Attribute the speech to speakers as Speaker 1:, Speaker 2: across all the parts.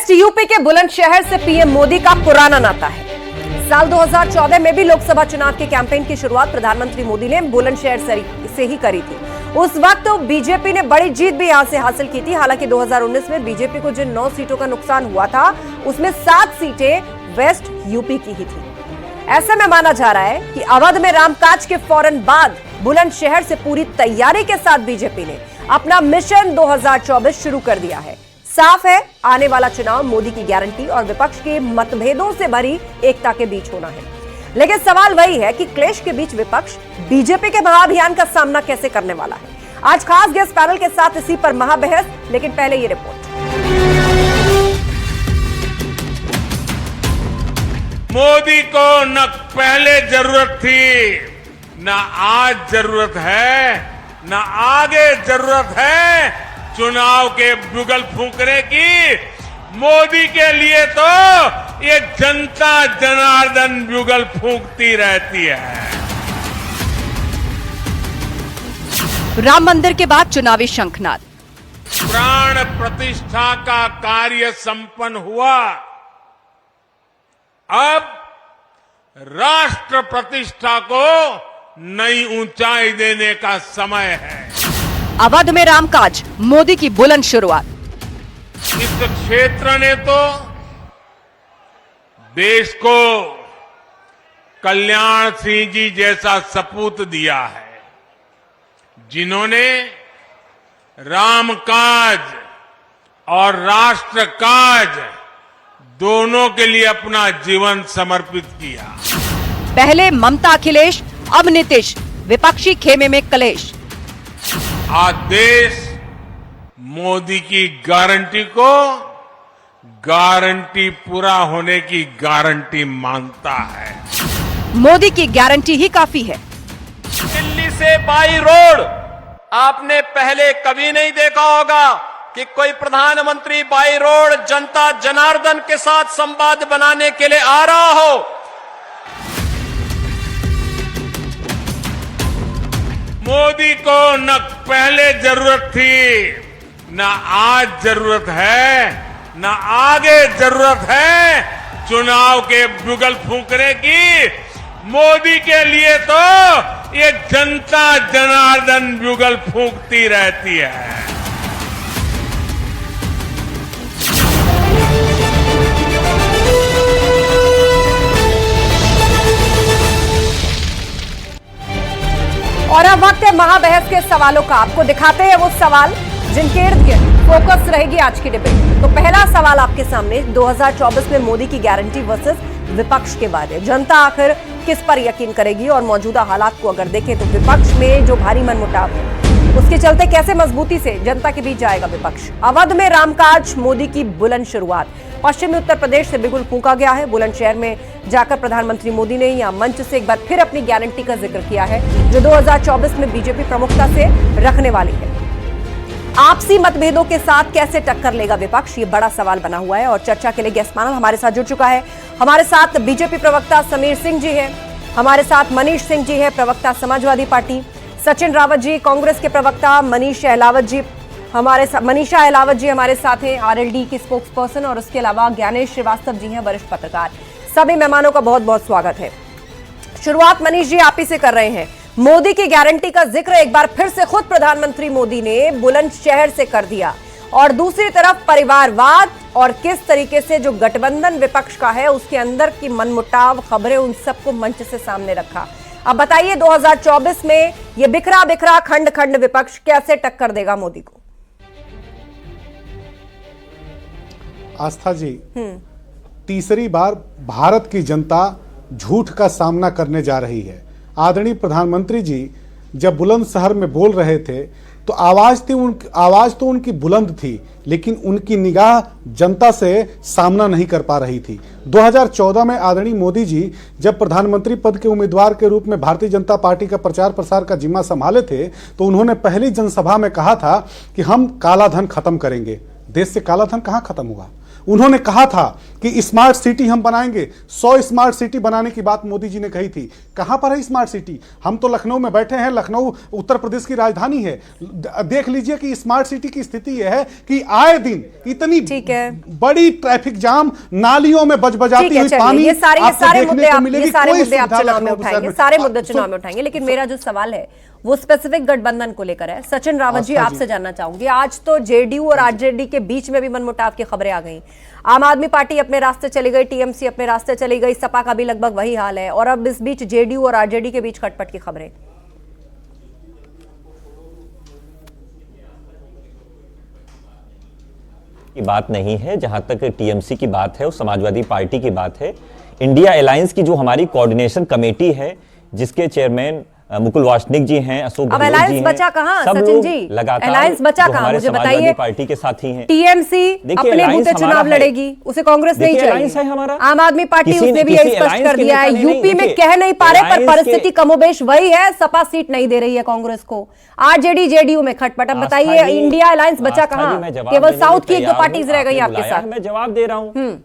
Speaker 1: West UP के बुलंदशहर से PM Modi का पुराना नाता है। साल 2014 में भी लोकसभा चुनाव के कैंपेन की शुरुआत प्रधानमंत्री मोदी ने बुलंदशहर से ही करी थी। उस वक्त बीजेपी ने बड़ी जीत भी यहां से हासिल की थी। हालांकि 2019 में बीजेपी को जिन 9 सीटों का नुकसान हुआ था, उसमें 7 सीटें वेस्ट यूपी की ही थी। ऐसे में माना जा रहा है कि अवध में रामकाज के फौरन बाद बुलंदशहर से पूरी तैयारी के साथ बीजेपी ने अपना मिशन 2024 शुरू कर दिया है। साफ है, आने वाला चुनाव मोदी की गारंटी और विपक्ष के मतभेदों से भरी एकता के बीच होना है। लेकिन सवाल वही है कि क्लेश के बीच विपक्ष बीजेपी के महाअभियान का सामना कैसे करने वाला है। आज खास गेस्ट पैनल के साथ इसी पर महाबहस, लेकिन पहले ये रिपोर्ट।
Speaker 2: मोदी को न पहले जरूरत थी, न आज जरूरत है, न आगे जरूरत है चुनाव के बुगल फूंकने की। मोदी के लिए तो ये जनता जनार्दन बुगल फूंकती रहती है।
Speaker 1: राम मंदिर के बाद चुनावी शंखनाद।
Speaker 2: प्राण प्रतिष्ठा का कार्य संपन्न हुआ। अब राष्ट्र प्रतिष्ठा को नई ऊंचाई देने का समय है।
Speaker 1: अवध में रामकाज, मोदी की बुलंद शुरुआत।
Speaker 2: इस क्षेत्र ने तो देश को कल्याण सिंह जी जैसा सपूत दिया है, जिन्होंने रामकाज और राष्ट्र काज दोनों के लिए अपना जीवन समर्पित किया।
Speaker 1: पहले ममता अखिलेश, अब नीतीश, विपक्षी खेमे में कलेश।
Speaker 2: आज देश मोदी की गारंटी को गारंटी पूरा होने की गारंटी मानता है।
Speaker 1: मोदी की गारंटी ही काफी है।
Speaker 3: दिल्ली से बाई रोड आपने पहले कभी नहीं देखा होगा कि कोई प्रधानमंत्री बाई रोड जनता जनार्दन के साथ संवाद बनाने के लिए आ रहा हो।
Speaker 2: मोदी को न पहले जरूरत थी, न आज जरूरत है, न आगे जरूरत है चुनाव के बुगल फूंकने की। मोदी के लिए तो ये जनता जनार्दन बुगल फूंकती रहती है।
Speaker 1: और अब वक्त है महाबहस के सवालों का। आपको दिखाते हैं वो सवाल जिनके इर्द गिर्द फोकस रहेगी आज की डिबेट। तो पहला सवाल आपके सामने 2024 में मोदी की गारंटी वर्सेस विपक्ष के बारे। जनता आखिर किस पर यकीन करेगी? और मौजूदा हालात को अगर देखें तो विपक्ष में जो भारी मनमुटाव है, उसके चलते कैसे मजबूती से जनता के बीच जाएगा विपक्ष। अवध में रामकाज, मोदी की बुलंद शुरुआत। पश्चिमी उत्तर प्रदेश से बिगुल फूंका गया है। बुलंदशहर में जाकर प्रधानमंत्री मोदी ने यहां मंच से एक बार फिर अपनी गारंटी का जिक्र किया है, जो 2024 में बीजेपी प्रमुखता से रखने वाली है। आपसी मतभेदों के साथ कैसे टक्कर लेगा विपक्ष, ये बड़ा सवाल बना हुआ है। और चर्चा के लिए गेस्ट पैनल हमारे साथ जुड़ चुका है। हमारे साथ बीजेपी प्रवक्ता समीर सिंह जी है, हमारे साथ मनीष सिंह जी है, प्रवक्ता समाजवादी पार्टी, सचिन रावत जी कांग्रेस के प्रवक्ता, मनीषा अहलावत जी हमारे साथ हैं, आरएलडी की स्पोक्स पर्सन, और उसके अलावा ज्ञानेश श्रीवास्तव जी हैं, वरिष्ठ पत्रकार। सभी मेहमानों का बहुत बहुत स्वागत है। शुरुआत मनीष जी आप ही से कर रहे हैं। मोदी की गारंटी का जिक्र एक बार फिर से खुद प्रधानमंत्री मोदी ने बुलंदशहर से कर दिया, और दूसरी तरफ परिवारवाद और किस तरीके से जो गठबंधन विपक्ष का है उसके अंदर की मनमुटाव खबरें, उन सबको मंच से सामने रखा। अब बताइए 2024 में ये बिखरा बिखरा खंड खंड विपक्ष कैसे टक्कर देगा मोदी को?
Speaker 4: आस्था जी, तीसरी बार भारत की जनता झूठ का सामना करने जा रही है। आदरणीय प्रधानमंत्री जी जब बुलंदशहर में बोल रहे थे तो आवाज तो उनकी बुलंद थी, लेकिन उनकी निगाह जनता से सामना नहीं कर पा रही थी। 2014 में आदरणीय मोदी जी जब प्रधानमंत्री पद के उम्मीदवार के रूप में भारतीय जनता पार्टी का प्रचार प्रसार का जिम्मा संभाले थे, तो उन्होंने पहली जनसभा में कहा था कि हम काला धन खत्म करेंगे। देश से काला धन कहां खत्म हुआ? उन्होंने कहा था कि स्मार्ट सिटी हम बनाएंगे, 100 स्मार्ट सिटी बनाने की बात मोदी जी ने कही थी। कहां पर है स्मार्ट सिटी? हम तो लखनऊ में बैठे हैं, लखनऊ उत्तर प्रदेश की राजधानी है। देख लीजिए कि स्मार्ट सिटी की स्थिति यह है कि आए दिन इतनी बड़ी ट्रैफिक जाम, नालियों में बजबजाती हुई पानी,
Speaker 1: ये सारे मुद्दे आप चुनाव में उठाएंगे, सारे मुद्दे
Speaker 4: तो
Speaker 1: चुनाव में उठाएंगे। लेकिन मेरा जो सवाल है वो स्पेसिफिक गठबंधन को लेकर है। सचिन रावत जी, आपसे जानना चाहूंगी, आज तो जेडीयू और आरजेडी के बीच में भी मनमुटाव की खबरें आ गई। आम आदमी पार्टी अपने रास्ते चली गई, टीएमसी अपने रास्ते चली गई, सपा का भी लगभग वही हाल है, और अब इस बीच जेडीयू और आरजेडी के बीच खटपट की खबरें।
Speaker 5: की बात नहीं है, जहां तक टीएमसी की बात है और समाजवादी पार्टी की बात है, इंडिया अलायंस की जो हमारी कोऑर्डिनेशन कमेटी है, जिसके चेयरमैन मुकुल वासनिक जी हैं, अशोक
Speaker 1: अब अलायंस बचा कहां सचिन जी? अलायंस बचा कहां मुझे बताइए।
Speaker 5: पार्टी के साथी हैं,
Speaker 1: टीएमसी अपने बूते चुनाव लड़ेगी, उसे कांग्रेस नहीं चाहिए। आम आदमी पार्टी उसने भी यही स्पष्ट कर दिया है, यूपी में कह नहीं पा रहे पर परिस्थिति कमोबेश वही है, सपा सीट नहीं दे रही है कांग्रेस को। आरजेडी जेडीयू में खटपट। अब बताइए इंडिया अलायंस बचा कहां? केवल साउथ की 1-2 पार्टीज रह गई आपके साथ।
Speaker 5: मैं जवाब दे रहा हूं।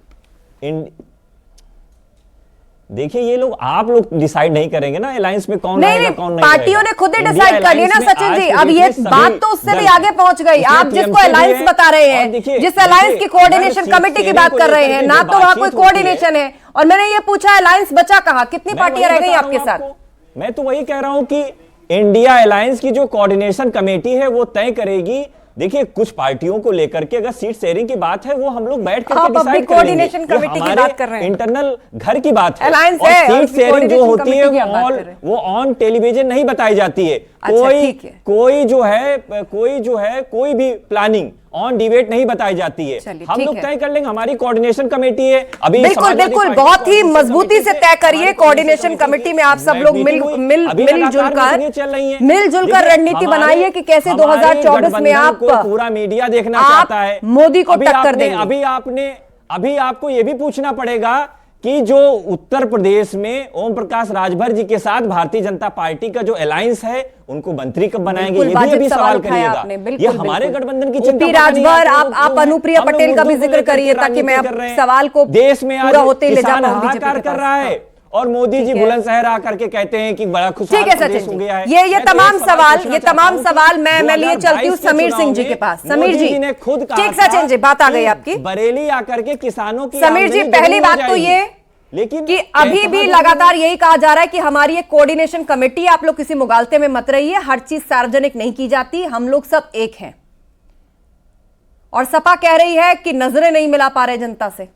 Speaker 5: देखिए, ये लोग आप लोग डिसाइड नहीं करेंगे ना अलायंस में कौन रहेगा कौन नहीं।
Speaker 1: पार्टियों ने खुद ही डिसाइड कर लिया ना सचिन जी। अब ये बात तो उससे भी आगे पहुंच गई। आप जिसको अलायंस बता रहे हैं, जिस अलायंस की कोऑर्डिनेशन कमेटी की बात कर रहे हैं, ना तो वहां कोई कोऑर्डिनेशन है। और मैंने ये पूछा अलायंस बचा कहां? कितनी पार्टियां रह गई आपके साथ?
Speaker 5: मैं तो वही कह रहा हूं कि इंडिया अलायंस की जो कोऑर्डिनेशन कमेटी है वो तय करेगी। देखिए, कुछ पार्टियों को लेकर के अगर सीट शेयरिंग की बात है वो हम लोग बैठ करके डिसाइड कर लेंगे।
Speaker 1: कमेटी की बात कर रहे हैं,
Speaker 5: इंटरनल घर की बात है।
Speaker 1: अलायंस
Speaker 5: और
Speaker 1: है,
Speaker 5: सीट शेयरिंग जो होती है वो ऑन टेलीविजन नहीं बताई जाती है। कोई कोई भी प्लानिंग ऑन डिबेट नहीं बताई जाती है। हम लोग तय कर लेंगे, हमारी कोऑर्डिनेशन कमेटी है। अभी
Speaker 1: बिल्कुल बहुत ही मजबूती से तय करिए। कोऑर्डिनेशन कमेटी में आप सब लोग मिलजुल कर रणनीति बनाइए कि कैसे 2024 में आप
Speaker 5: पूरा मीडिया देखना चाहता है,
Speaker 1: मोदी को टक्कर देंगे।
Speaker 5: अभी आपको ये भी पूछना पड़ेगा कि जो उत्तर प्रदेश में ओम प्रकाश राजभर जी के साथ भारतीय जनता पार्टी का जो अलायंस है, उनको मंत्री कब बनाएंगे, ये भी अभी सवाल करिएगा। ये हमारे गठबंधन की चिंता।
Speaker 1: राजभर, आप अनुप्रिया पटेल का भी जिक्र करिए ताकि मैं सवाल को
Speaker 5: देश में आज किसान हाहाकार कर रहा है और मोदी जी बुलंदशहर आकर के कहते हैं कि बड़ा खुशहाल प्रदेश हो गया है।
Speaker 1: ये तमाम सवाल मैं लिए चलती हूँ समीर सिंह जी के पास। समीर जी ने खुद कहा, ठीक सचिन जी बात आ गई आपकी।
Speaker 5: बरेली आकर के किसानों की
Speaker 1: समीर जी, पहली बात तो ये लेकिन कि अभी भी लगातार यही कहा जा रहा है कि हमारी एक कोऑर्डिनेशन कमेटी, आप लोग किसी मुगालते में मत रहिए, हर चीज सार्वजनिक नहीं की जाती, हम लोग सब एक हैं। और सपा कह रही है कि नजरें नहीं मिला पा रहे जनता से।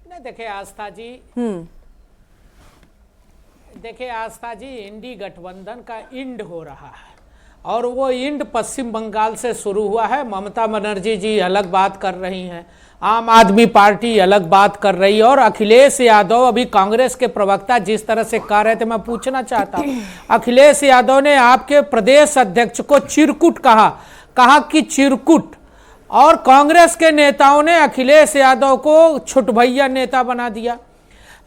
Speaker 6: देखिए आस्था जी, इंडी गठबंधन का इंड हो रहा है और वो इंड पश्चिम बंगाल से शुरू हुआ है। ममता बनर्जी जी अलग बात कर रही हैं, आम आदमी पार्टी अलग बात कर रही है, और अखिलेश यादव अभी कांग्रेस के प्रवक्ता जिस तरह से कह रहे थे, मैं पूछना चाहता हूं, अखिलेश यादव ने आपके प्रदेश अध्यक्ष को चिरकुट कहा कि चिरकुट, और कांग्रेस के नेताओं ने अखिलेश यादव को छुटभैया नेता बना दिया।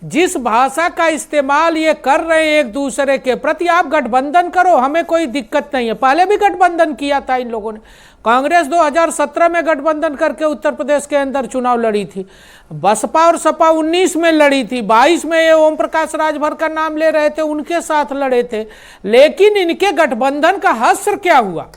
Speaker 6: जिस भाषा का इस्तेमाल ये कर रहे हैं एक दूसरे के प्रति, आप गठबंधन करो, हमें कोई दिक्कत नहीं है। पहले भी गठबंधन किया था इन लोगों ने। कांग्रेस 2017 में गठबंधन करके उत्तर प्रदेश के अंदर चुनाव लड़ी थी। बसपा और सपा 19 में लड़ी थी। 22 में ये ओम प्रकाश राजभर का नाम ले रहे थे, उनके साथ लड़े थे। लेकिन इनके गठबंधन का हश्र क्या हुआ?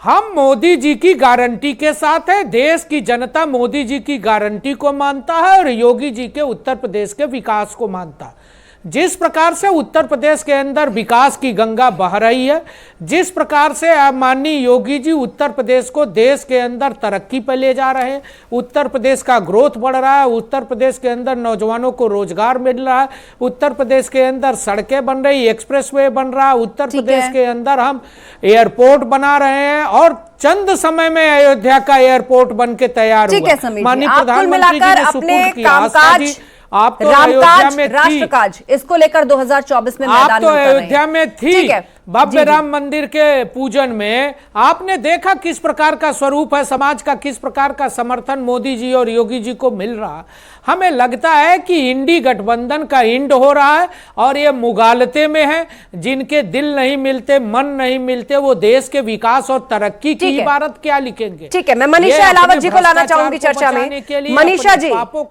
Speaker 6: हम मोदी जी की गारंटी के साथ है, देश की जनता मोदी जी की गारंटी को मानता है और योगी जी के उत्तर प्रदेश के विकास को मानता है। जिस प्रकार से उत्तर प्रदेश के अंदर विकास की गंगा बह रही है, जिस प्रकार से माननीय योगी जी उत्तर प्रदेश को देश के अंदर तरक्की पर ले जा रहे हैं, उत्तर प्रदेश का ग्रोथ बढ़ रहा है, उत्तर प्रदेश के अंदर नौजवानों को रोजगार मिल रहा है, उत्तर प्रदेश के अंदर सड़कें बन रही, एक्सप्रेसवे बन रहा है, उत्तर प्रदेश के अंदर हम एयरपोर्ट बना रहे हैं और चंद समय में अयोध्या का एयरपोर्ट बन के तैयार हुआ। माननीय प्रधानमंत्री जी ने सुपुर्द किया। आप तो अयोध्या में
Speaker 1: राष्ट्रकाज, इसको लेकर 2024 में मैदान में
Speaker 6: अयोध्या में थी, भव्य राम मंदिर के पूजन में आपने देखा किस प्रकार का स्वरूप है, समाज का किस प्रकार का समर्थन मोदी जी और योगी जी को मिल रहा। हमें लगता है कि इंडी गठबंधन का इंड हो रहा है और ये मुगालते में है। जिनके दिल नहीं मिलते, मन नहीं मिलते, वो देश के विकास और तरक्की की इबारत क्या लिखेंगे।
Speaker 1: ठीक है, मैं मनीषा अहलावत जी को लाना चाहूंगी चर्चा में। मनीषा जी,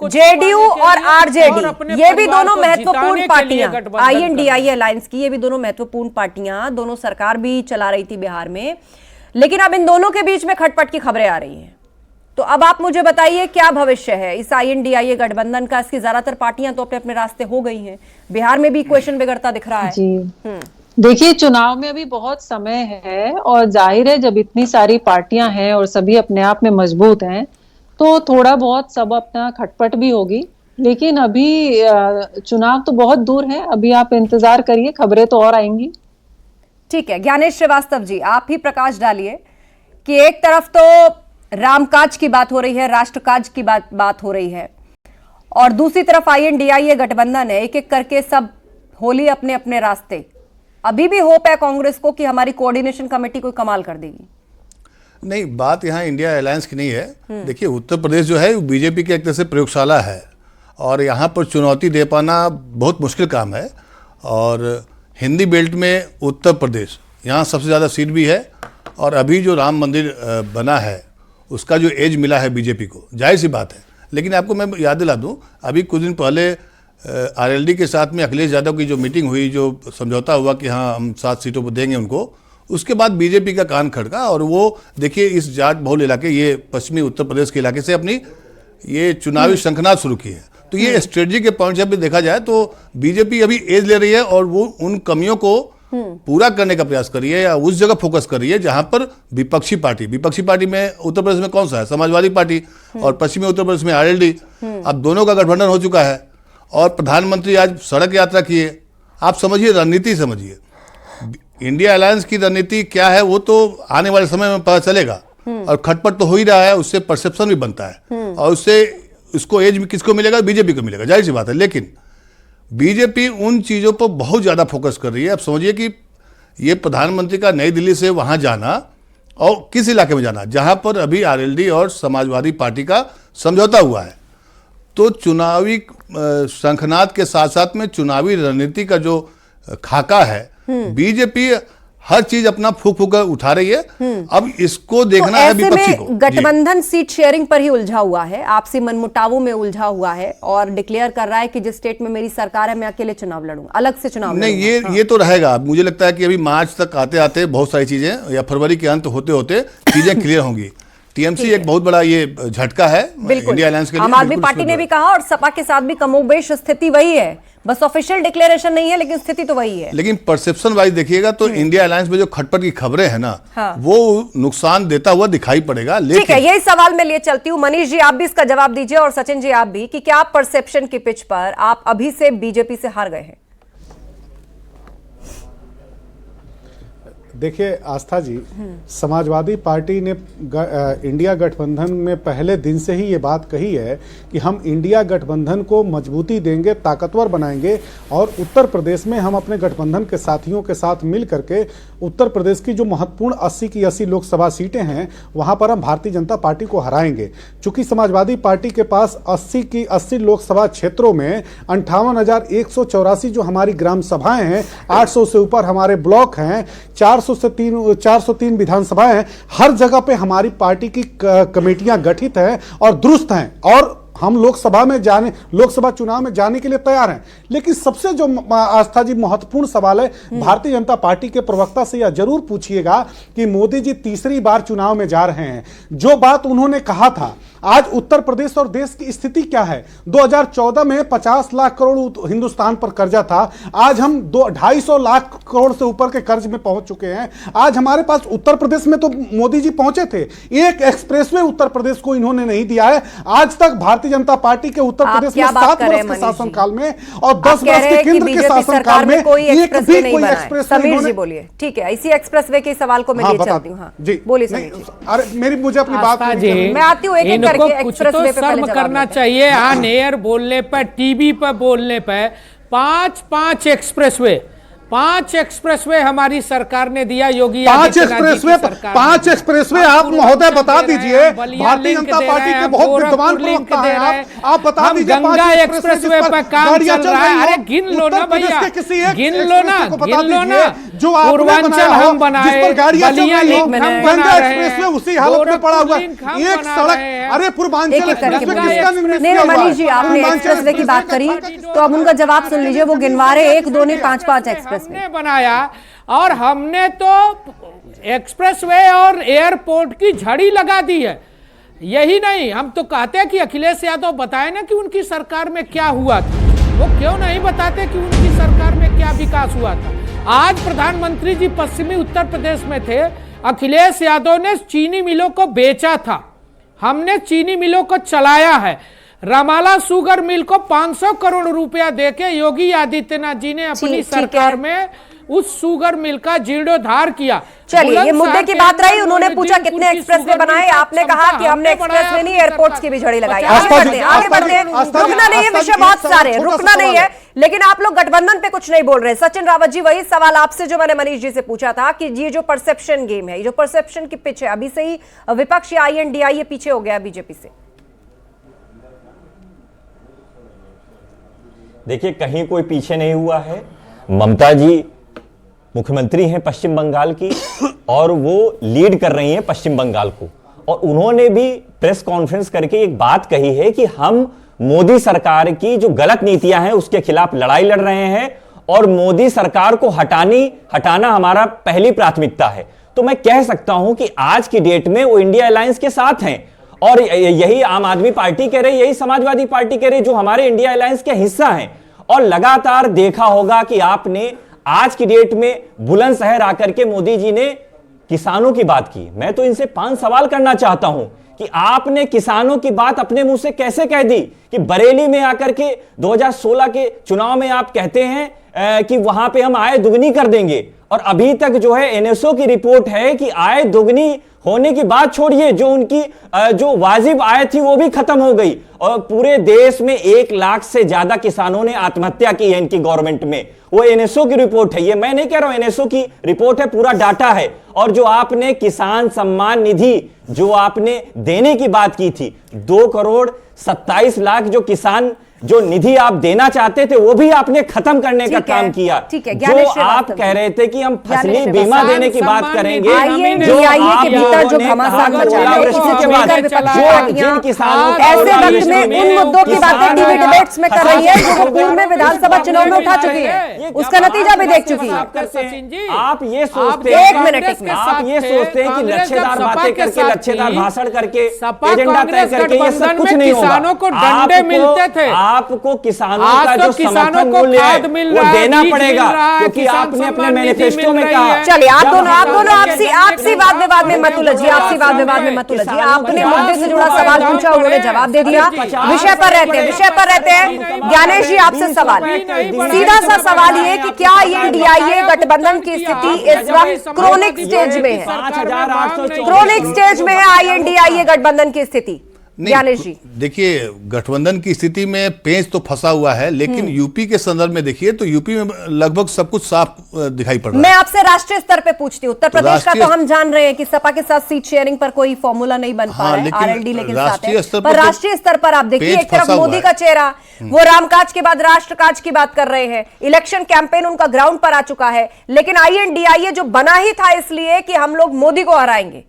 Speaker 1: जेडीयू और आरजेडी ये भी दोनों महत्वपूर्ण पार्टियां, INDIA अलायंस की ये भी दोनों महत्वपूर्ण पार्टियां, दोनों सरकार भी चला रही थी बिहार में, लेकिन अब इन दोनों के बीच में खटपट की खबरें आ रही हैं। तो अब आप मुझे बताइए क्या भविष्य है इस INDIA गठबंधन का। इसकी ज्यादातर पार्टियां तो अपने अपने रास्ते हो गई हैं, बिहार में भी इक्वेशन बिगड़ता दिख रहा है
Speaker 7: जी। देखिए, चुनाव में अभी बहुत समय है और जाहिर है जब इतनी सारी पार्टियां हैं और सभी अपने आप में मजबूत हैं तो थोड़ा बहुत सब अपना खटपट भी होगी, लेकिन अभी चुनाव तो बहुत दूर है। अभी आप इंतजार करिए, खबरें तो और आएंगी।
Speaker 1: ठीक है, ज्ञानेश श्रीवास्तव जी आप ही प्रकाश डालिए कि एक तरफ तो रामकाज की बात हो रही है, राष्ट्रकाज की बात हो रही है, और दूसरी तरफ INDIA गठबंधन है, एक एक करके सब होली अपने अपने रास्ते। अभी भी होप है कांग्रेस को कि हमारी कोऑर्डिनेशन कमेटी कोई कमाल कर देगी?
Speaker 8: नहीं, बात यहाँ इंडिया अलायंस की नहीं है। देखिए, उत्तर प्रदेश जो है बीजेपी की एक तरह से प्रयोगशाला है और यहाँ पर चुनौती दे पाना बहुत मुश्किल काम है। और हिंदी बेल्ट में उत्तर प्रदेश, यहाँ सबसे ज़्यादा सीट भी है और अभी जो राम मंदिर बना है उसका जो एज मिला है बीजेपी को, जाहिर सी बात है। लेकिन आपको मैं याद दिला दूँ, अभी कुछ दिन पहले RLD के साथ में अखिलेश यादव की जो मीटिंग हुई, जो समझौता हुआ कि हाँ हम 7 सीटों पर देंगे उनको, उसके बाद बीजेपी का कान खड़का और वो देखिए इस जाट बहुल इलाके, ये पश्चिमी उत्तर प्रदेश के इलाके से अपनी ये चुनावी शंखनाद शुरू की है। तो ये स्ट्रेटजी के पॉइंट से भी देखा जाए तो बीजेपी अभी एज ले रही है और वो उन कमियों को पूरा करने का प्रयास कर रही है या उस जगह फोकस कर रही है जहां पर विपक्षी पार्टी में उत्तर प्रदेश में कौन सा है, समाजवादी पार्टी, और पश्चिमी उत्तर प्रदेश में RLD। अब दोनों का गठबंधन हो चुका है और प्रधानमंत्री आज सड़क यात्रा किए। आप समझिए, रणनीति समझिए, इंडिया अलायंस की रणनीति क्या है वो तो आने वाले समय में पता चलेगा। और खटपट तो हो ही रहा है, उससे परसेप्शन भी बनता है और उससे इसको एज में किसको मिलेगा, बीजेपी को मिलेगा, जाहिर सी बात है। लेकिन बीजेपी उन चीज़ों पर बहुत ज़्यादा फोकस कर रही है। अब समझिए कि ये प्रधानमंत्री का नई दिल्ली से वहाँ जाना और किस इलाके में जाना जहाँ पर अभी RLD और समाजवादी पार्टी का समझौता हुआ है। तो चुनावी शंखनाद के साथ साथ में चुनावी रणनीति का जो खाका है, बीजेपी हर चीज अपना फूक फूक कर उठा रही है। अब इसको देखना है विपक्षी को।
Speaker 1: गठबंधन सीट शेयरिंग पर ही उलझा हुआ है, आपसी मनमुटावों में उलझा हुआ है और डिक्लेयर कर रहा है कि जिस स्टेट में मेरी सरकार है मैं अकेले चुनाव लड़ूंगा, अलग से चुनाव
Speaker 8: नहीं। ये तो रहेगा। मुझे लगता है कि अभी मार्च तक आते आते बहुत सारी चीजें या फरवरी के अंत होते होते चीजें क्लियर होंगी। टीएमसी एक बहुत बड़ा ये झटका है इंडिया अलायंस के लिए।
Speaker 1: आम आदमी पार्टी ने भी कहा और सपा के साथ भी कमोबेश स्थिति वही है, बस ऑफिशियल डिक्लेरेशन नहीं है लेकिन स्थिति तो वही है।
Speaker 8: लेकिन परसेप्शन वाइज देखिएगा तो इंडिया अलायंस में जो खटपट की खबरें हैं ना, वो नुकसान देता हुआ दिखाई पड़ेगा।
Speaker 1: ठीक है, यही सवाल मैं लिए चलती हूँ। मनीष जी आप भी इसका जवाब दीजिए और सचिन जी आप भी, कि क्या परसेप्शन की पिच पर आप अभी से बीजेपी से हार गए हैं?
Speaker 4: देखिए आस्था जी, समाजवादी पार्टी ने इंडिया गठबंधन में पहले दिन से ही ये बात कही है कि हम इंडिया गठबंधन को मजबूती देंगे, ताकतवर बनाएंगे और उत्तर प्रदेश में हम अपने गठबंधन के साथियों के साथ मिल करके उत्तर प्रदेश की जो महत्वपूर्ण 80 की 80 लोकसभा सीटें हैं वहां पर हम भारतीय जनता पार्टी को हराएंगे। चूंकि समाजवादी पार्टी के पास 80 की 80 लोकसभा क्षेत्रों में 58,184 जो हमारी ग्राम सभाएं हैं, 800 से ऊपर हमारे ब्लॉक हैं, 403 विधानसभाएं हैं, हर जगह पे हमारी पार्टी की कमेटियां गठित हैं और दुरुस्त हैं और हम लोकसभा चुनाव में जाने के लिए तैयार हैं। लेकिन सबसे जो आस्था जी महत्वपूर्ण सवाल है, भारतीय जनता पार्टी के प्रवक्ता से यह जरूर पूछिएगा कि मोदी जी तीसरी बार चुनाव में जा रहे हैं, जो बात उन्होंने कहा था, आज उत्तर प्रदेश और देश की स्थिति क्या है? 2014 में 50 लाख करोड़ हिंदुस्तान पर कर्जा था, आज हम 250 लाख करोड़ से ऊपर के कर्ज में पहुंच चुके हैं। आज हमारे पास उत्तर प्रदेश में तो मोदी जी पहुंचे थे, एक एक्सप्रेसवे उत्तर प्रदेश को इन्होंने नहीं दिया है। आज तक भारतीय जनता पार्टी के उत्तर प्रदेश में 7 वर्ष के शासनकाल में और 10 वर्ष के केंद्र के शासनकाल में
Speaker 1: कोई
Speaker 4: एक भी
Speaker 1: एक्सप्रेसवे समीर जी बोलिए। ठीक है, इसी एक्सप्रेसवे के सवाल को मैं ले चलती हूं। जी बोलिए समीर जी।
Speaker 4: अरे मुझे अपनी बात
Speaker 6: मैं
Speaker 1: आती हूँ, एक
Speaker 6: कुछ तो शर्म करना चाहिए। ऑन एयर बोलने पर, टीवी पर बोलने पर 5 एक्सप्रेसवे 5 एक्सप्रेसवे हमारी सरकार ने दिया, योगी
Speaker 4: 5 एक्सप्रेसवे आप महोदय बता दीजिए। भारतीय जनता पार्टी के बहुत विद्वान प्रवक्ता हैं आप बता दीजिए।
Speaker 6: गंगा एक्सप्रेसवे पर काम चल रहा है। अरे गिन लो ना भैया, गिन लो ना, जो पूर्वांचल हम बनाए, बलिया लिंक हम बना रहे हैं,
Speaker 4: उसी हालत में पड़ा हुआ एक सड़क। अरे पूर्वांचल
Speaker 1: नहीं मनीष जी, आपने एक्सप्रेसवे की बात करी तो अब उनका जवाब सुन लीजिए। वो गिनवा रहे 1 2 नहीं 5 एक्सप्रेसवे
Speaker 6: हमने बनाया, और हमने तो एक्सप्रेसवे और एयरपोर्ट की झड़ी लगा दी है। यही नहीं, हम तो कहते हैं कि अखिलेश यादव बताए ना कि उनकी सरकार में क्या हुआ था। वो क्यों नहीं बताते कि उनकी सरकार में क्या विकास हुआ था। आज प्रधानमंत्री जी पश्चिमी उत्तर प्रदेश में थे, अखिलेश यादव ने चीनी मिलों को बेचा था, हमने चीनी मिलों को चलाया है। रमाला शुगर मिल को 500 करोड़ रुपया देके योगी आदित्यनाथ जी ने अपनी सरकार में उस शुगर मिल का जीर्णोद्धार किया।
Speaker 1: चलिए, ये मुद्दे की बात रही। उन्होंने पूछा कितने एक्सप्रेसवे बनाए, आपने कहा कि हमने एक्सप्रेसवे नहीं एयरपोर्ट्स की भी झड़ी लगाई। आगे बढ़ते हैं, रुकना नहीं है, विषय बहुत सारे, रुकना नहीं है। लेकिन आप लोग गठबंधन पे कुछ नहीं बोल रहे। सचिन रावत जी, वही सवाल आपसे जो मैंने मनीष जी से पूछा था कि ये जो परसेप्शन गेम है, ये जो परसेप्शन की पिच है, अभी से ही विपक्ष INDIA पीछे हो गया बीजेपी से।
Speaker 5: देखिए, कहीं कोई पीछे नहीं हुआ है। ममता जी मुख्यमंत्री हैं पश्चिम बंगाल की और वो लीड कर रही हैं पश्चिम बंगाल को, और उन्होंने भी प्रेस कॉन्फ्रेंस करके एक बात कही है कि हम मोदी सरकार की जो गलत नीतियां हैं उसके खिलाफ लड़ाई लड़ रहे हैं और मोदी सरकार को हटाना हमारा पहली प्राथमिकता है। तो मैं कह सकता हूं कि आज की डेट में वो इंडिया अलायंस के साथ हैं, और यही आम आदमी पार्टी कह रही, यही समाजवादी पार्टी कह रही, जो हमारे इंडिया अलायंस के हिस्सा हैं। और लगातार देखा होगा कि आपने आज की डेट में बुलंदशहर आकर के मोदी जी ने किसानों की बात की। मैं तो इनसे 5 सवाल करना चाहता हूं कि आपने किसानों की बात अपने मुंह से कैसे कह दी कि बरेली में आकर के 2016 के चुनाव में आप कहते हैं कि वहां पे हम आय दुगनी कर देंगे, और अभी तक जो है NSO की रिपोर्ट है कि आय दुगनी होने की बात छोड़िए, जो उनकी जो वाजिब आय थी वो भी खत्म हो गई, और पूरे देश में 1 लाख से ज्यादा किसानों ने आत्महत्या की है इनकी गवर्नमेंट में। वो NSO की रिपोर्ट है, ये मैं नहीं कह रहा हूं, NSO की रिपोर्ट है, पूरा डाटा है। और जो आपने किसान सम्मान निधि जो आपने देने की बात की थी, 2,27,00,000 जो किसान जो निधि आप देना चाहते थे वो भी आपने खत्म करने का काम किया। जो आप कह रहे थे कि हम फसली बीमा देने की बात करेंगे, जो जिन किसानों
Speaker 1: ऐसे वक्त में उन मुद्दों की बातें टीवी डिबेट्स में कर रही है जो पूर्व में विधानसभा चुनाव में उठा चुकी है, उसका नतीजा भी देख चुकी है।
Speaker 5: आप ये सोचते हैं, आप ये सोचते हैं कि लच्छेदार बातें करके, लच्छेदार भाषण करके, एजेंडा तय करके ये सब कुछ नहीं होगा।
Speaker 6: किसानों को डंडे मिलते थे,
Speaker 5: आपको किसानों का जो समर्थन मूल्य है वो देना पड़ेगा, क्योंकि आपने अपने मैनिफेस्टो में कहा।
Speaker 1: चलिए, आप दोनों आपसी वाद विवाद में मत उलझिए, आपसी वाद विवाद में मत उलझिए। आपने मुद्दे से जुड़ा सवाल पूछा, उन्होंने जवाब दे दिया। विषय पर रहते हैं। ज्ञानेश जी, आपसे सवाल, सीधा सा सवाल ये कि क्या INDIA गठबंधन की स्थिति इस वक्त क्रोनिक स्टेज में है?
Speaker 5: 5,800
Speaker 1: क्रोनिक स्टेज में है INDIA गठबंधन की स्थिति। ज्ञानेश जी,
Speaker 8: देखिए, गठबंधन की स्थिति में पेंच तो फंसा हुआ है, लेकिन यूपी के संदर्भ में देखिए तो यूपी में लगभग सब कुछ साफ दिखाई पड़ रहा है।
Speaker 1: मैं आपसे राष्ट्रीय स्तर पे पूछती हूँ। उत्तर प्रदेश का तो हम जान रहे हैं कि सपा के साथ सीट शेयरिंग पर कोई फॉर्मूला नहीं बन पा रहा है, RLD लेकिन साथ है। पर राष्ट्रीय स्तर पर आप देखिए, एक तरफ मोदी का चेहरा, वो रामकाज के बाद राष्ट्रकाज की बात कर रहे हैं, इलेक्शन कैंपेन उनका ग्राउंड पर आ चुका है, लेकिन INDIA जो बना ही था इसलिए कि हम लोग मोदी को हराएंगे।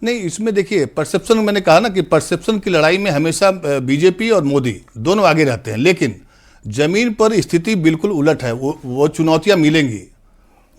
Speaker 8: नहीं, इसमें देखिए परसेप्शन, मैंने कहा ना कि परसेप्शन की लड़ाई में हमेशा बीजेपी और मोदी दोनों आगे रहते हैं, लेकिन जमीन पर स्थिति बिल्कुल उलट है। वो चुनौतियां मिलेंगी।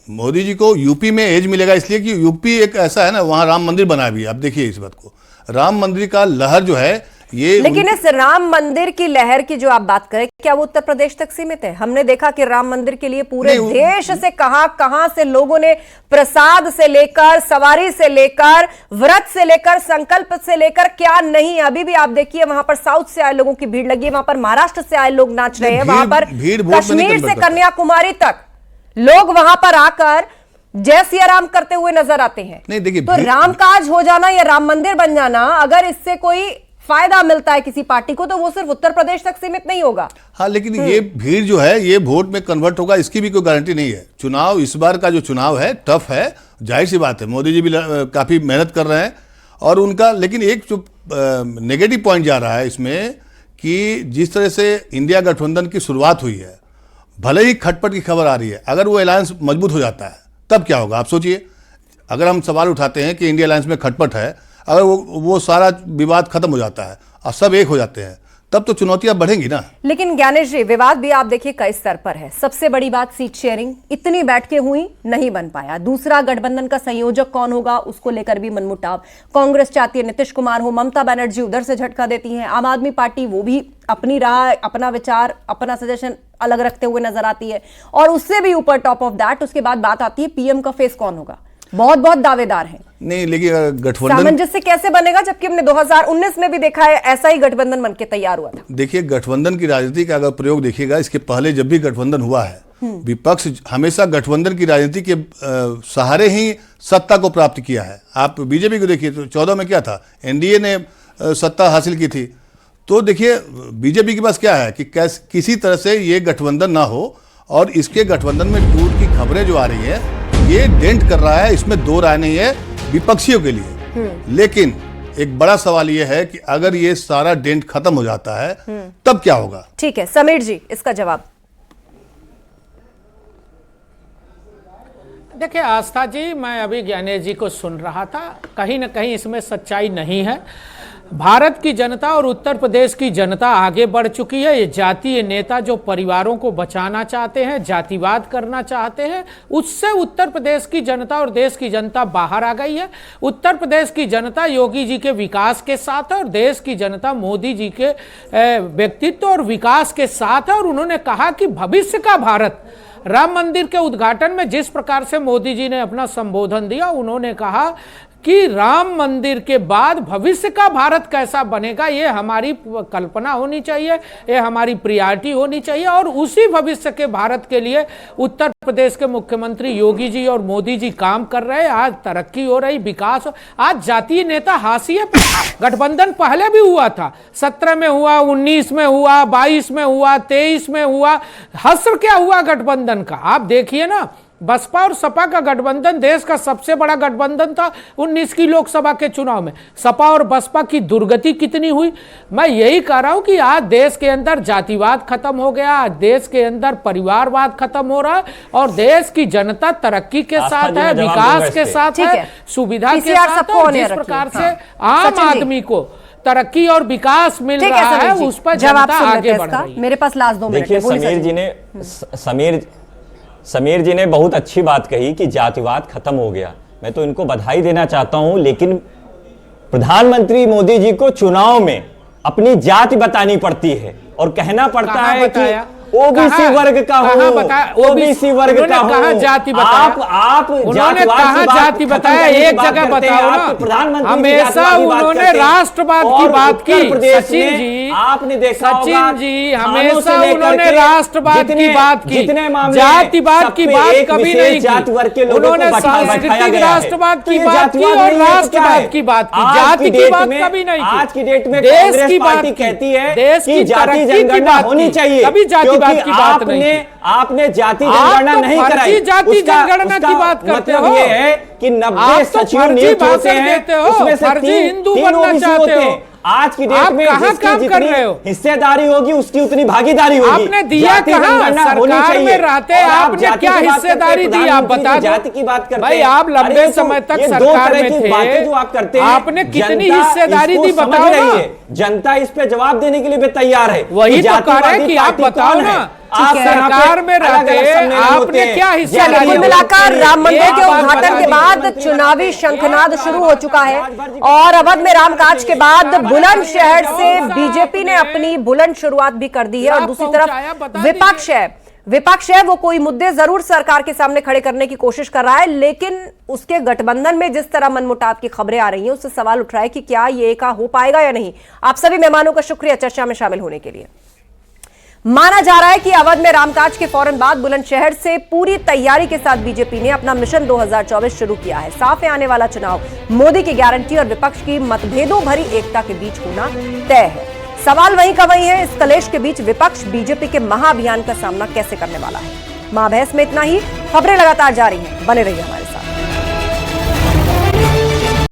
Speaker 8: मोदी जी को यूपी में एज मिलेगा इसलिए कि यूपी एक ऐसा है ना, वहां राम मंदिर बना भी है। आप देखिए इस बात को, राम मंदिर का लहर जो है ये,
Speaker 1: लेकिन इस राम मंदिर की लहर की जो आप बात करें, क्या वो उत्तर प्रदेश तक सीमित है? हमने देखा कि राम मंदिर के लिए पूरे देश से कहां से लोगों ने प्रसाद से लेकर, सवारी से लेकर, व्रत से लेकर, संकल्प से लेकर, क्या नहीं। अभी भी आप देखिए वहां पर साउथ से आए लोगों की भीड़ लगी है, वहां पर महाराष्ट्र से आए लोग नाच रहे हैं, वहां पर कश्मीर से कन्याकुमारी तक लोग वहां पर आकर जय सिया राम करते हुए नजर आते हैं।
Speaker 8: नहीं देखिए,
Speaker 1: तो रामकाज हो जाना या राम मंदिर बन जाना, अगर इससे कोई फायदा मिलता है किसी पार्टी को, तो वो सिर्फ उत्तर प्रदेश तक सीमित नहीं होगा।
Speaker 8: हाँ, लेकिन ये भीड़ जो है ये वोट में कन्वर्ट होगा, इसकी भी कोई गारंटी नहीं है। चुनाव, इस बार का जो चुनाव है टफ है, जाहिर सी बात है। मोदी जी भी काफी मेहनत कर रहे हैं और उनका, लेकिन एक जो नेगेटिव पॉइंट जा रहा है इसमें कि जिस तरह से इंडिया गठबंधन की शुरुआत हुई है, भले ही खटपट की खबर आ रही है, अगर वो अलायंस मजबूत हो जाता है तब क्या होगा आप सोचिए। अगर हम सवाल उठाते हैं कि इंडिया अलायंस में खटपट है, अगर वो सारा विवाद खत्म हो जाता है और सब एक हो जाते हैं, तब तो चुनौतियां बढ़ेंगी ना।
Speaker 1: लेकिन ज्ञानेश जी, विवाद भी आप देखिए कई स्तर पर है। सबसे बड़ी बात सीट शेयरिंग, इतनी बैठकें हुई, नहीं बन पाया। दूसरा, गठबंधन का संयोजक कौन होगा, उसको लेकर भी मनमुटाव। कांग्रेस चाहती है नीतीश कुमार हो, ममता बनर्जी उधर से झटका देती हैं। आम आदमी पार्टी वो भी अपनी राय, अपना विचार, अपना सजेशन अलग रखते हुए नजर आती है। और उससे भी ऊपर, टॉप ऑफ दैट, उसके बाद बात आती है पीएम का फेस कौन होगा। बहुत बहुत दावेदार हैं।
Speaker 8: नहीं, लेकिन गठबंधन
Speaker 1: सामंजस्य कैसे बनेगा, जबकि हमने 2019 में भी देखा है ऐसा ही गठबंधन बनके तैयार हुआ था।
Speaker 8: देखिए, गठबंधन की राजनीति का अगर प्रयोग देखिएगा, इसके पहले जब भी गठबंधन हुआ है, विपक्ष हमेशा गठबंधन की राजनीति के सहारे ही सत्ता को प्राप्त किया है। आप बीजेपी को देखिए तो 14 में क्या था, एनडीए ने सत्ता हासिल की थी। तो देखिए बीजेपी के पास क्या है कि किसी तरह से ये गठबंधन ना हो, और इसके गठबंधन में टूट की खबरें जो आ रही है ये डेंट कर रहा है, इसमें दो राय नहीं है विपक्षियों के लिए। लेकिन एक बड़ा सवाल ये है कि अगर ये सारा डेंट खत्म हो जाता है तब क्या होगा।
Speaker 1: ठीक है समीर जी, इसका जवाब।
Speaker 6: देखिए आस्था जी, मैं अभी ज्ञानेश जी को सुन रहा था, कहीं ना कहीं इसमें सच्चाई नहीं है। भारत की जनता और उत्तर प्रदेश की जनता आगे बढ़ चुकी है। ये जातीय नेता जो परिवारों को बचाना चाहते हैं, जातिवाद करना चाहते हैं, उससे उत्तर प्रदेश की जनता और देश की जनता बाहर आ गई है। उत्तर प्रदेश की जनता योगी जी के विकास के साथ है और देश की जनता मोदी जी के व्यक्तित्व और विकास के साथ है। और उन्होंने कहा कि भविष्य का भारत, राम मंदिर के उद्घाटन में जिस प्रकार से मोदी जी ने अपना संबोधन दिया, उन्होंने कहा कि राम मंदिर के बाद भविष्य का भारत कैसा बनेगा, ये हमारी कल्पना होनी चाहिए, ये हमारी प्रियॉरिटी होनी चाहिए। और उसी भविष्य के भारत के लिए उत्तर प्रदेश के मुख्यमंत्री योगी जी और मोदी जी काम कर रहे हैं। आज तरक्की हो रही, विकास हो। आज जातीय नेता हाशिए पे, गठबंधन पहले भी हुआ था, 17 में हुआ, 19 में हुआ, 22 में हुआ, 23 में हुआ। हस्र क्या हुआ गठबंधन का, आप देखिए ना। बसपा और सपा का गठबंधन देश का सबसे बड़ा गठबंधन था 19 की लोकसभा के चुनाव में। सपा और बसपा की दुर्गति कितनी हुई। मैं यही कह रहा हूं कि आज देश के अंदर जातिवाद खत्म हो गया, आज देश के अंदर परिवारवाद खत्म हो रहा है और देश की जनता तरक्की के साथ है, विकास के साथ है, सुविधा के साथ है। जिस प्रकार से आम आदमी को तरक्की और विकास मिल रहा है, उस पर जनता आगे बढ़ रही है।
Speaker 1: मेरे पास लास्ट 2 मिनट।
Speaker 5: देखिए समीर जी ने बहुत अच्छी बात कही कि जातिवाद खत्म हो गया। मैं तो इनको बधाई देना चाहता हूं, लेकिन प्रधानमंत्री मोदी जी को चुनाव में अपनी जाति बतानी पड़ती है और कहना पड़ता है कि ओबीसी वर्ग का हो, ओबीसी वर्ग का हो।
Speaker 6: कहा जाति बताया?
Speaker 5: आप
Speaker 6: उन्होंने कहा जाति बताया? एक जगह बताओ ना। हमेशा उन्होंने राष्ट्रवाद की बात की। सचिन जी,
Speaker 5: आपने देखा
Speaker 6: सचिन जी, हमेशा उन्होंने राष्ट्रवाद की बात की, जातिवाद की बात कभी नहीं की। उन्होंने सांस्कृतिक राष्ट्रवाद की बात की और राष्ट्रवाद की बात की, जाति की बात कभी नहीं की।
Speaker 5: आज की डेट में
Speaker 6: देश की बात
Speaker 5: कहती है
Speaker 6: देश की
Speaker 5: जाति जनगणना होनी चाहिए,
Speaker 6: कभी जाति की बात नहीं।
Speaker 5: आपने जाति जनगणना नहीं कराई।
Speaker 6: जाति जनगणना की बात करते हो।
Speaker 5: ये है कि 90 सचिव नियुक्त होते हैं, उसमें से 3 ओबीसी होते हैं। आज की डेट में जिसकी जितनी हिस्सेदारी होगी उसकी उतनी भागीदारी होगी।
Speaker 6: आपने दिया कहां? सरकार में रहते आपने क्या हिस्सेदारी दी, आप बता दो।
Speaker 5: जाति की बात करते
Speaker 6: भाई, आप लंबे समय तक सरकार में थे,
Speaker 5: जो आप करते हैं,
Speaker 6: आपने कितनी हिस्सेदारी दी बताओ ना।
Speaker 5: जनता इस पे जवाब देने के लिए भी तैयार है।
Speaker 6: वही तो कह रहे हैं कि आप बताओ ना। आप सरकार में रहते आपने क्या हिस्सा लिया?
Speaker 1: कुल मिलाकर राम मंदिर के उद्घाटन के बाद चुनावी शंखनाद शुरू हो चुका है और अवध में रामकाज के बाद बुलंदशहर से बीजेपी ने अपनी बुलंद शुरुआत भी कर दी है। और दूसरी तरफ विपक्ष है वो कोई मुद्दे जरूर सरकार के सामने खड़े करने की कोशिश कर रहा है, लेकिन उसके गठबंधन में जिस तरह मनमुटाव की खबरें आ रही हैं उससे सवाल उठ रहा है कि क्या ये का हो पाएगा या नहीं। आप सभी मेहमानों का शुक्रिया चर्चा में शामिल होने के लिए। माना जा रहा है कि अवध में रामकाज के फौरन बाद बुलंदशहर से पूरी तैयारी के साथ बीजेपी ने अपना मिशन 2024 शुरू किया है। साफ है, आने वाला चुनाव मोदी की गारंटी और विपक्ष की मतभेदों भरी एकता के बीच होना तय है। सवाल वहीं का वहीं है, इस कलेश के बीच विपक्ष बीजेपी के महाअभियान का सामना कैसे करने वाला है। महाबहस में इतना ही। खबरें लगातार जारी हैं, बने रहिए हमारे साथ।